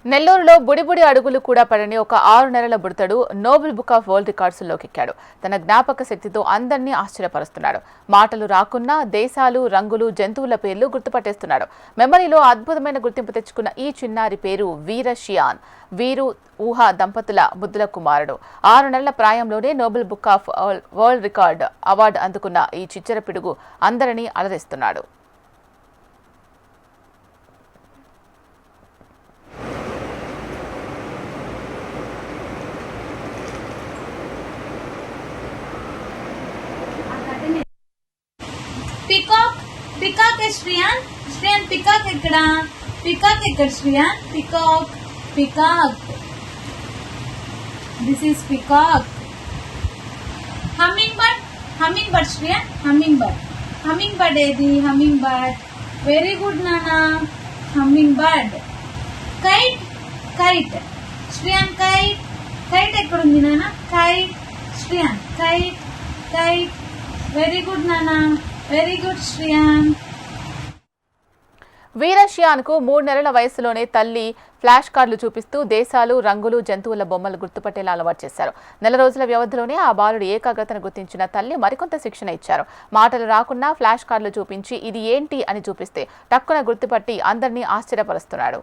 నెల్లూరులో బుడిబుడి అడుగులు కూడా పడని ఒక 6 నెలల బుడతడు నోబెల్ బుక్ ఆఫ్ వరల్డ్ రికార్డ్స్లోకి ఎక్కాడు. తన జ్ఞాపక శక్తితో అందరినీ ఆశ్చర్యపరుస్తున్నాడు. మాటలు రాకున్నా దేశాలు, రంగులు, జంతువుల పేర్లు గుర్తుపట్టేస్తున్నాడు. మెమరీలో అద్భుతమైన గుర్తింపు తెచ్చుకున్న ఈ చిన్నారి పేరు వీర షియాన్. వీరు ఊహా దంపతుల ముద్దుల కుమారుడు. 6 నెలల ప్రాయంలోనే Nobel book of world record award అందుకున్న ఈ చిచ్చర పిడుగు అందరినీ అలరిస్తున్నాడు. పికాక్ శ్రీయాన్ పికాక్ ఎక్కడ peacock this is peacock. Humming bird Sreeyan humming bird ఏది హమ్మింగ్ బర్డ్ వెరీ గుడ్ నానా. Humming bird. Kite Sreeyan kite ఎక్కడుంది నాన్న. Kite Sreeyan kite very good నానా. Very good Sreeyan. వీర షియాన్కు 3 నెలల వయసులోనే తల్లి ఫ్లాష్ కార్డులు చూపిస్తూ దేశాలు, రంగులు, జంతువుల బొమ్మలు గుర్తుపట్టేలా అలవాటు చేశారు. నెల రోజుల వ్యవధిలోనే ఆ బాలుడి ఏకాగ్రతను గుర్తించిన తల్లి మరికొంత శిక్షణ ఇచ్చారు. మాటలు రాకున్నా ఫ్లాష్ కార్డులు చూపించి ఇది ఏంటి అని చూపిస్తే టక్కున గుర్తుపట్టి అందరినీ ఆశ్చర్యపరుస్తున్నాడు.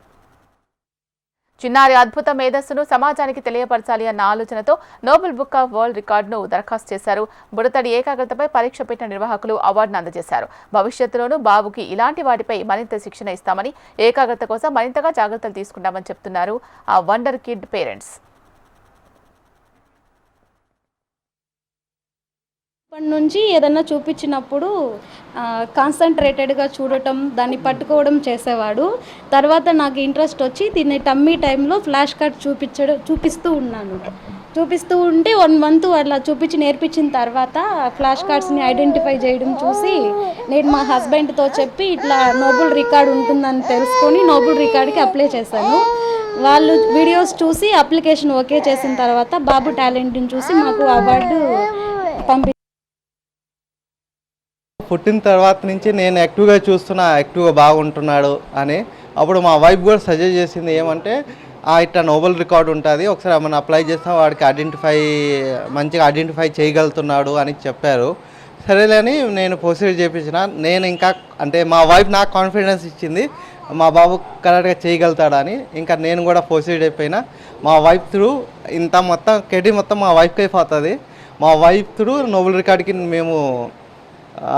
చిన్నారి అద్భుత మేధస్సును సమాజానికి తెలియపరచాలి అన్న ఆలోచనతో నోబెల్ బుక్ ఆఫ్ వరల్డ్ రికార్డును దరఖాస్తు చేశారు. బుడతడి ఏకాగ్రతపై పరీక్ష పెట్టిన నిర్వాహకులు అవార్డును అందజేశారు. భవిష్యత్తులోనూ బాబుకి ఇలాంటి వాటిపై మరింత శిక్షణ ఇస్తామని, ఏకాగ్రత కోసం మరింతగా జాగ్రత్తలు తీసుకుంటామని చెప్తున్నారు ఆ వండర్ కిడ్ పేరెంట్స్. ఇప్పటి నుంచి ఏదన్నా చూపించినప్పుడు కాన్సన్ట్రేటెడ్గా చూడటం, దాన్ని పట్టుకోవడం చేసేవాడు. తర్వాత నాకు ఇంట్రెస్ట్ వచ్చి దీన్ని టమ్మీ టైంలో ఫ్లాష్ కార్డ్ చూపిస్తూ ఉంటే 1 మంత్ అట్లా చూపించి నేర్పించిన తర్వాత ఫ్లాష్ కార్డ్స్ని ఐడెంటిఫై చేయడం చూసి నేను మా హస్బెండ్తో చెప్పి ఇట్లా నోబెల్ రికార్డ్ ఉంటుందని తెలుసుకొని నోబెల్ రికార్డ్కి అప్లై చేశాను. వాళ్ళు వీడియోస్ చూసి అప్లికేషన్ ఓకే చేసిన తర్వాత బాబు టాలెంట్ని చూసి మాకు అవార్డు పుట్టిన తర్వాత నుంచి నేను యాక్టివ్గా బాగుంటున్నాడు అని. అప్పుడు మా వైఫ్ కూడా సజెస్ట్ చేసింది ఏమంటే ఇట్లా నోబెల్ రికార్డు ఉంటుంది, ఒకసారి మనం అప్లై చేస్తాం, వాడికి మంచిగా ఐడెంటిఫై చేయగలుగుతున్నాడు అని చెప్పారు. సరేలేని నేను ప్రొసీడ్ చేయించిన. నేను ఇంకా అంటే మా వైఫ్ నాకు కాన్ఫిడెన్స్ ఇచ్చింది మా బాబు కరెక్ట్గా చేయగలుగుతాడని. ఇంకా నేను కూడా ప్రొసీడ్ అయిపోయినా. మా వైఫ్ త్రూ ఇంత మొత్తం క్రెడిట్ మొత్తం మా వైఫ్కి అయిపోతుంది. మా వైఫ్ త్రూ నోబెల్ రికార్డుకి మేము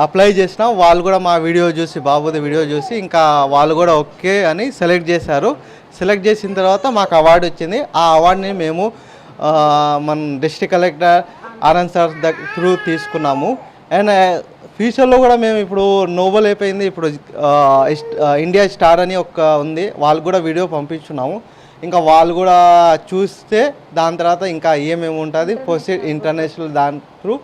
అప్లై చేసిన. వాళ్ళు కూడా మా వీడియో చూసి, బాబుది వీడియో చూసి ఇంకా వాళ్ళు కూడా ఓకే అని సెలెక్ట్ చేశారు. సెలెక్ట్ చేసిన తర్వాత మాకు అవార్డు వచ్చింది. ఆ అవార్డుని మేము మన district collector RN sir through తీసుకున్నాము. అండ్ ఫ్యూచర్లో కూడా మేము ఇప్పుడు నోబెల్ అయిపోయింది, ఇప్పుడు ఇండియా స్టార్ అని ఉంది, వాళ్ళు కూడా వీడియో పంపించున్నాము. ఇంకా వాళ్ళు కూడా చూస్తే దాని తర్వాత ఇంకా ఏమేమి ఉంటుంది ప్రొసీడ్ ఇంటర్నేషనల్ దాని త్రూ